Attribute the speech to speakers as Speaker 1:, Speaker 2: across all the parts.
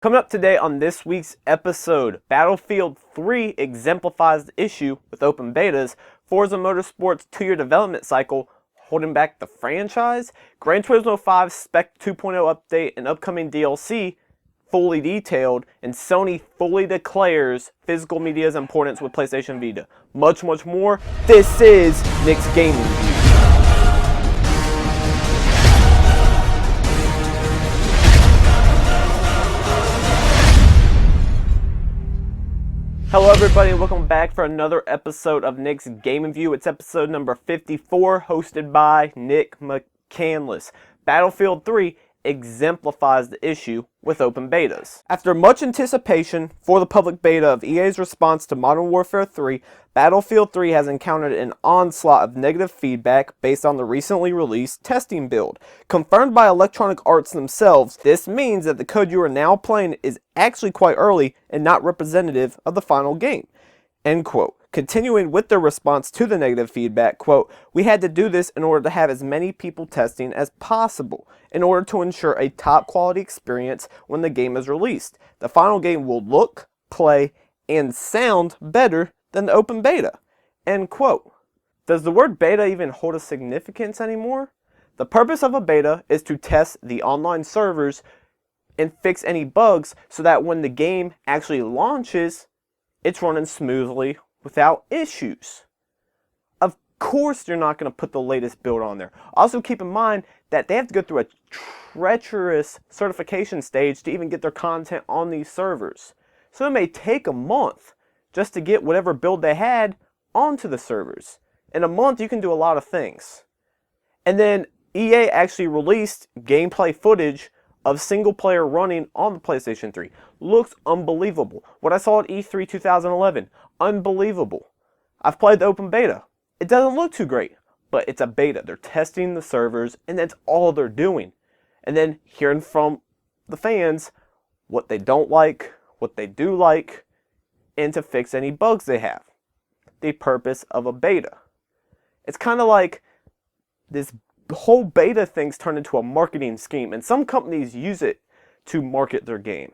Speaker 1: Coming up today on this week's episode, Battlefield 3 exemplifies the issue with open betas, Forza Motorsport's 2-year development cycle holding back the franchise, Gran Turismo 5 Spec 2.0 update and upcoming DLC fully detailed, and Sony fully declares physical media's importance with PlayStation Vita. Much more. This is Nick's Gaming View. Hello everybody, welcome back for another episode of Nick's Gaming View. It's episode number 54, hosted by Nick McCandless. Battlefield 3 exemplifies the issue with open betas. After much anticipation for the public beta of EA's response to Modern Warfare 3, Battlefield 3 has encountered an onslaught of negative feedback based on the recently released testing build. Confirmed by Electronic Arts themselves, this means that the code you are now playing is actually quite early and not representative of the final game. End quote. Continuing with their response to the negative feedback, quote, "We had to do this in order to have as many people testing as possible, in order to ensure a top quality experience when the game is released. The final game will look, play, and sound better than the open beta." End quote. Does the word beta even hold a significance anymore? The purpose of a beta is to test the online servers and fix any bugs so that when the game actually launches, it's running smoothly without issues. Of course you're not going to put the latest build on there. Also keep in mind that they have to go through a treacherous certification stage to even get their content on these servers. So it may take a month just to get whatever build they had onto the servers. In a month you can do a lot of things. And then EA actually released gameplay footage of single player running on the PlayStation 3. Looks unbelievable. What I saw at E3 2011, unbelievable. I've played the open beta. It doesn't look too great, but it's a beta. They're testing the servers, and that's all they're doing. And then hearing from the fans what they don't like, what they do like, and to fix any bugs they have. The purpose of a beta. It's kind of like this whole beta thing's turned into a marketing scheme, and some companies use it to market their game.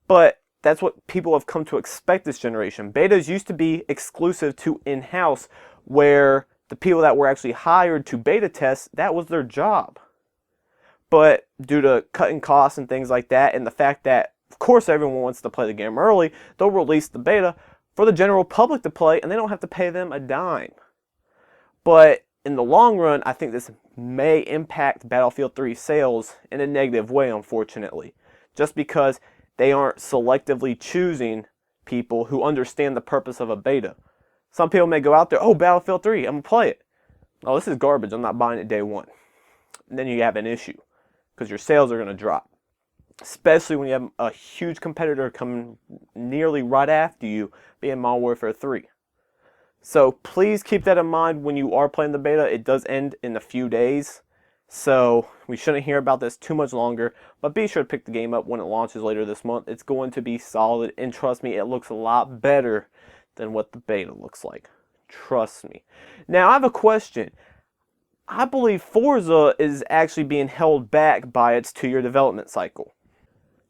Speaker 1: But that's what people have come to expect this generation. Betas used to be exclusive to in-house, where the people that were actually hired to beta test, that was their job. But due to cutting costs and things like that, and the fact that, of course, everyone wants to play the game early, they'll release the beta for the general public to play, and they don't have to pay them a dime. But in the long run, I think this may impact Battlefield 3 sales in a negative way, unfortunately. Just because they aren't selectively choosing people who understand the purpose of a beta. Some people may go out there, oh, Battlefield 3, I'm going to play it. Oh, this is garbage, I'm not buying it day one. And then you have an issue, because your sales are going to drop. Especially when you have a huge competitor coming nearly right after you, being Modern Warfare 3. So please keep that in mind when you are playing the beta. It does end in a few days, so we shouldn't hear about this too much longer. But be sure to pick the game up when it launches later this month. It's going to be solid, and trust me, it looks a lot better than what the beta looks like. Trust me. Now, I have a question. I believe Forza is actually being held back by its 2-year development cycle.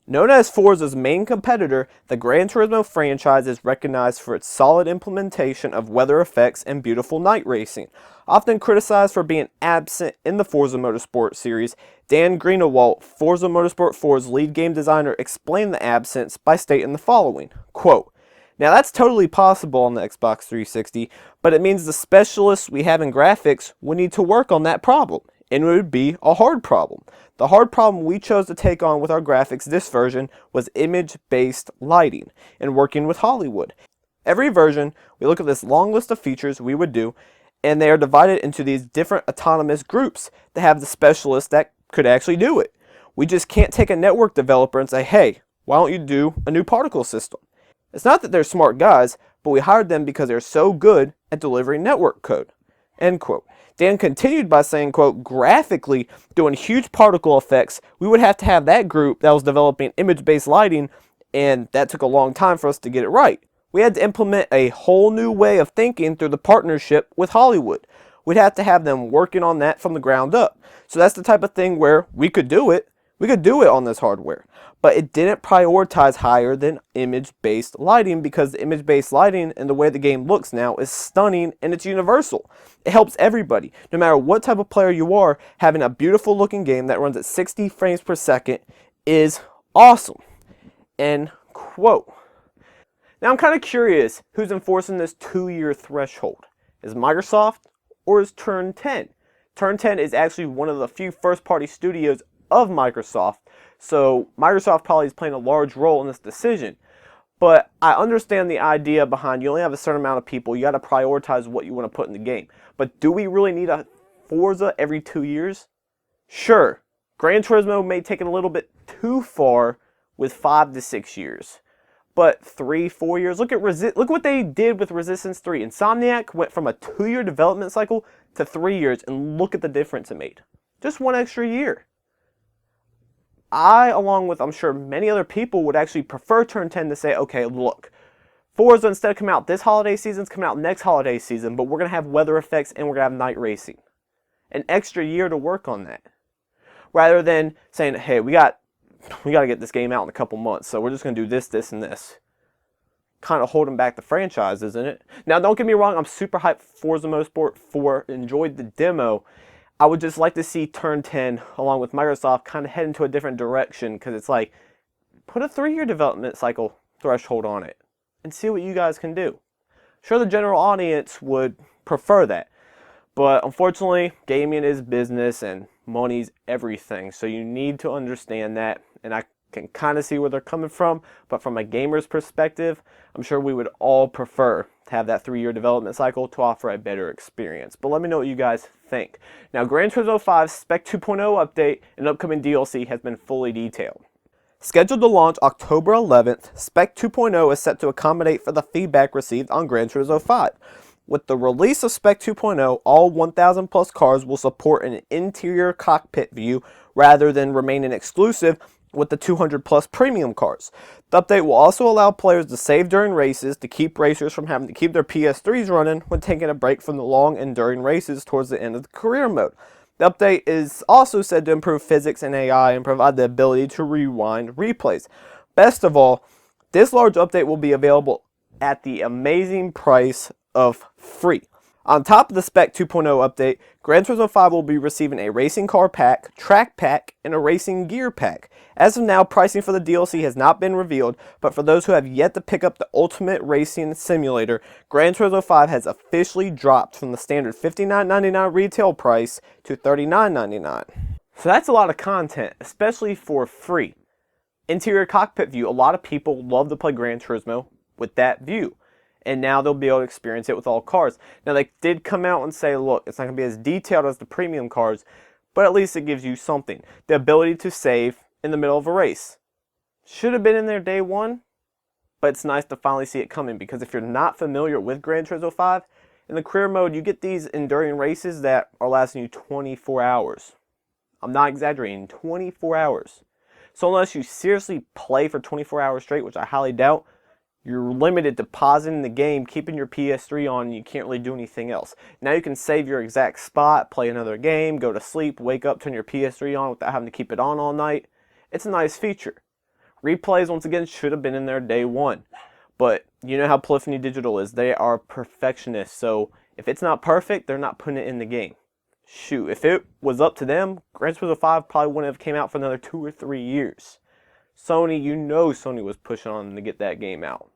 Speaker 1: Known as Forza's main competitor, the Gran Turismo franchise is recognized for its solid implementation of weather effects and beautiful night racing. Often criticized for being absent in the Forza Motorsport series, Dan Greenawalt, Forza Motorsport 4's lead game designer, explained the absence by stating the following, quote, "Now that's totally possible on the Xbox 360, but it means the specialists we have in graphics would need to work on that problem. And it would be a hard problem. The hard problem we chose to take on with our graphics this version was image-based lighting and working with Hollywood. Every version, we look at this long list of features we would do, and they are divided into these different autonomous groups that have the specialists that could actually do it. We just can't take a network developer and say, hey, why don't you do a new particle system? It's not that they're smart guys, but we hired them because they're so good at delivering network code." End quote. Dan continued by saying, quote, "Graphically, doing huge particle effects, we would have to have that group that was developing image-based lighting, and that took a long time for us to get it right. We had to implement a whole new way of thinking through the partnership with Hollywood. We'd have to have them working on that from the ground up. So that's the type of thing where we could do it. We could do it on this hardware, but it didn't prioritize higher than image-based lighting because the image-based lighting and the way the game looks now is stunning and it's universal. It helps everybody. No matter what type of player you are, having a beautiful looking game that runs at 60 frames per second is awesome. End quote. Now I'm kind of curious who's enforcing this 2-year threshold. Is Microsoft or is Turn 10? Turn 10 is actually one of the few first-party studios of Microsoft, so Microsoft probably is playing a large role in this decision. But I understand the idea behind you only have a certain amount of people, you got to prioritize what you want to put in the game. But do we really need a Forza every 2 years? Sure, Gran Turismo may take it a little bit too far with 5 to 6 years. But 3, 4 years, look what they did with Resistance 3. Insomniac went from a 2-year development cycle to 3 years, and look at the difference it made. Just 1 extra year. I, along with I'm sure many other people, would actually prefer Turn 10 to say, okay, look, Forza instead of coming out this holiday season, it's coming out next holiday season, but we're going to have weather effects and we're going to have night racing. An extra year to work on that. Rather than saying, hey, we got to get this game out in a couple months, so we're just going to do this, this, and this. Kind of holding back the franchise, isn't it? Now, don't get me wrong, I'm super hyped for Forza Motorsport 4, enjoyed the demo. I would just like to see Turn 10, along with Microsoft, kind of head into a different direction, because it's like, put a 3-year development cycle threshold on it, and see what you guys can do. Sure, the general audience would prefer that, but unfortunately, gaming is business, and money's everything, so you need to understand that, and I can kind of see where they're coming from, but from a gamer's perspective, I'm sure we would all prefer to have that 3-year development cycle to offer a better experience. But let me know what you guys think. Now, Gran Turismo 5's Spec 2.0 update and upcoming DLC has been fully detailed. Scheduled to launch October 11th, Spec 2.0 is set to accommodate for the feedback received on Gran Turismo 5. With the release of Spec 2.0, all 1,000 plus cars will support an interior cockpit view rather than remaining exclusive with the 200 plus premium cars. The update will also allow players to save during races to keep racers from having to keep their PS3s running when taking a break from the long enduring races towards the end of the career mode. The update is also said to improve physics and AI and provide the ability to rewind replays. Best of all, this large update will be available at the amazing price of free. On top of the Spec 2.0 update, Gran Turismo 5 will be receiving a racing car pack, track pack, and a racing gear pack. As of now, pricing for the DLC has not been revealed, but for those who have yet to pick up the Ultimate Racing Simulator, Gran Turismo 5 has officially dropped from the standard $59.99 retail price to $39.99. So that's a lot of content, especially for free. Interior cockpit view, a lot of people love to play Gran Turismo with that view. And now they'll be able to experience it with all cars. Now, they did come out and say, look, it's not going to be as detailed as the premium cars, but at least it gives you something. The ability to save in the middle of a race. Should have been in there day one, but it's nice to finally see it coming, because if you're not familiar with Gran Turismo 5, in the career mode, you get these enduring races that are lasting you 24 hours. I'm not exaggerating, 24 hours. So unless you seriously play for 24 hours straight, which I highly doubt, you're limited to pausing the game, keeping your PS3 on, and you can't really do anything else. Now you can save your exact spot, play another game, go to sleep, wake up, turn your PS3 on without having to keep it on all night. It's a nice feature. Replays, once again, should have been in there day one. But you know how Polyphony Digital is. They are perfectionists, so if it's not perfect, they're not putting it in the game. Shoot, if it was up to them, Gran Turismo 5 probably wouldn't have came out for another 2 or 3 years. Sony, you know Sony was pushing on them to get that game out.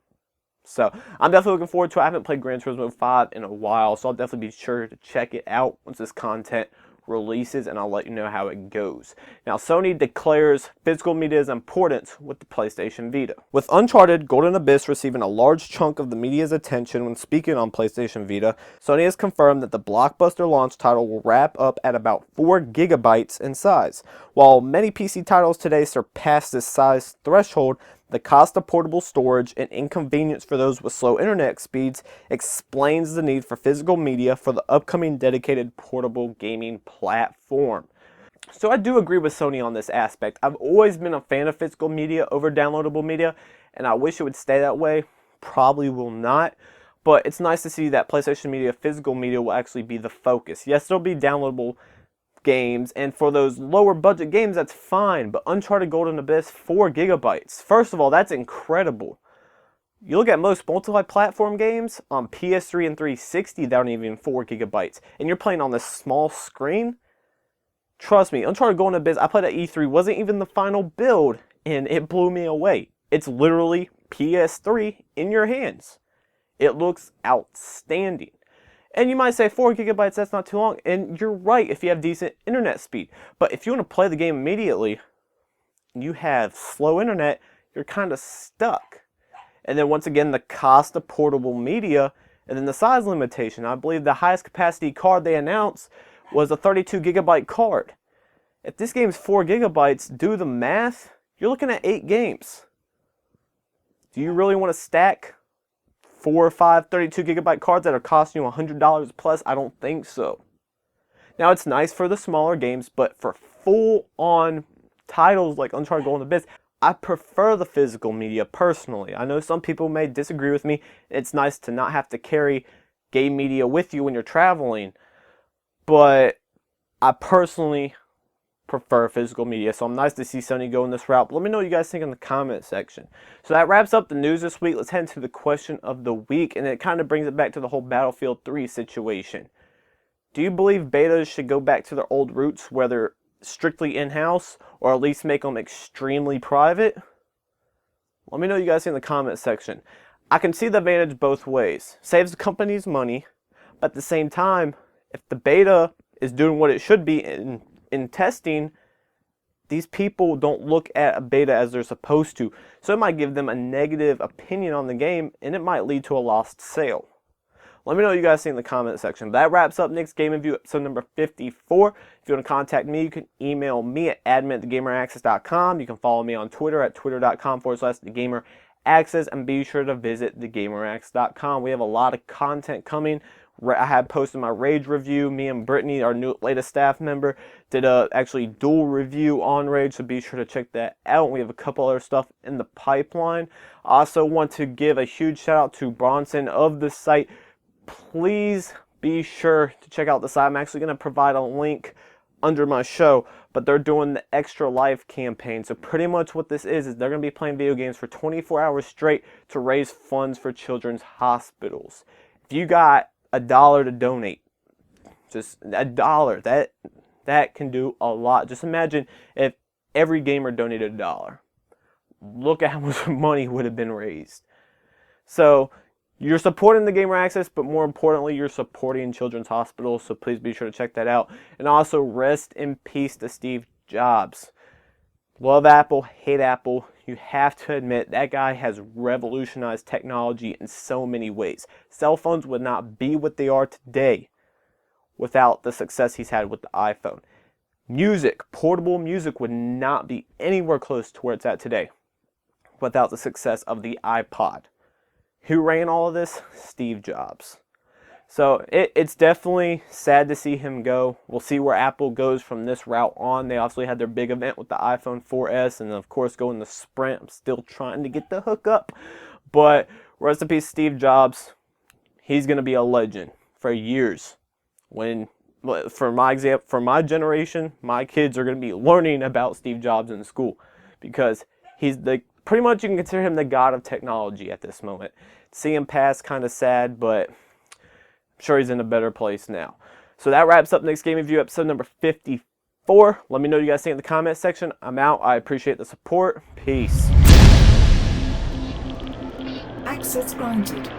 Speaker 1: So, I'm definitely looking forward to it. I haven't played Gran Turismo 5 in a while, so I'll definitely be sure to check it out once this content releases, and I'll let you know how it goes. Now, Sony declares physical media's importance with the PlayStation Vita. With Uncharted Golden Abyss receiving a large chunk of the media's attention when speaking on PlayStation Vita, Sony has confirmed that the blockbuster launch title will wrap up at about 4 gigabytes in size. While many PC titles today surpass this size threshold, the cost of portable storage and inconvenience for those with slow internet speeds explains the need for physical media for the upcoming dedicated portable gaming platform. So I do agree with Sony on this aspect. I've always been a fan of physical media over downloadable media, and I wish it would stay that way. Probably will not, but it's nice to see that PlayStation Media physical media will actually be the focus. Yes, there'll be downloadable games, and for those lower budget games, that's fine. But Uncharted Golden Abyss, 4 gigabytes. First of all, that's incredible. You look at most multi-platform games on PS3 and 360 that aren't even 4 gigabytes. And you're playing on this small screen. Trust me, Uncharted Golden Abyss, I played at E3, wasn't even the final build, and it blew me away. It's literally PS3 in your hands. It looks outstanding. And you might say 4 gigabytes, that's not too long. And you're right if you have decent internet speed. But if you want to play the game immediately, and you have slow internet, you're kind of stuck. And then once again, the cost of portable media, and then the size limitation. I believe the highest capacity card they announced was a 32 gigabyte card. If this game's 4 gigabytes, do the math, you're looking at 8 games. Do you really want to stack 4 or 5 32 gigabyte cards that are costing you $100 plus? I don't think so. Now, it's nice for the smaller games, but for full-on titles like Uncharted Golden Abyss, I prefer the physical media personally. I know some people may disagree with me. It's nice to not have to carry game media with you when you're traveling, but I personally prefer physical media, so I'm nice to see Sony go in this route. But let me know what you guys think in the comment section. So that wraps up the news this week. Let's head into the question of the week, and it kind of brings it back to the whole Battlefield 3 situation. Do you believe betas should go back to their old roots, whether strictly in-house or at least make them extremely private? Let me know what you guys think in the comment section. I can see the advantage both ways. Saves the companies money, but at the same time, if the beta is doing what it should be in testing, these people don't look at a beta as they're supposed to. So it might give them a negative opinion on the game, and it might lead to a lost sale. Let me know what you guys think in the comment section. That wraps up Nick's Game Review, episode number 54. If you want to contact me, you can email me at admin@thegameraccess.com. You can follow me on Twitter at twitter.com/thegameraccess, and be sure to visit thegameraccess.com. We have a lot of content coming. I had posted my Rage review. Me and Brittany, our latest staff member, did a actually dual review on Rage, so be sure to check that out. We have a couple other stuff in the pipeline. I also want to give a huge shout out to Bronson of the site. Please be sure to check out the site. I'm actually going to provide a link under my show, but they're doing the Extra Life campaign. So pretty much what this is they're going to be playing video games for 24 hours straight to raise funds for children's hospitals. If you got $1 to donate, just $1, that can do a lot. Just imagine if every gamer donated $1. Look at how much money would have been raised. So you're supporting the Gamer Access, but more importantly, you're supporting children's hospitals, so please be sure to check that out. And also, rest in peace to Steve Jobs. Love Apple, hate Apple. You have to admit, that guy has revolutionized technology in so many ways. Cell phones would not be what they are today without the success he's had with the iPhone. Music, portable music, would not be anywhere close to where it's at today without the success of the iPod. Who ran all of this? Steve Jobs. So it's definitely sad to see him go. We'll see where Apple goes from this route on. They obviously had their big event with the iPhone 4S, and of course going the Sprint. I'm still trying to get the hookup. But rest in peace, Steve Jobs. He's going to be a legend for years. For my generation, my kids are going to be learning about Steve Jobs in school, because he's pretty much you can consider him the god of technology at this moment. See him pass, kind of sad, but I'm sure he's in a better place now. So that wraps up Nick's Game Review, episode number 54. Let me know what you guys think in the comment section. I'm out. I appreciate the support. Peace.
Speaker 2: Access granted.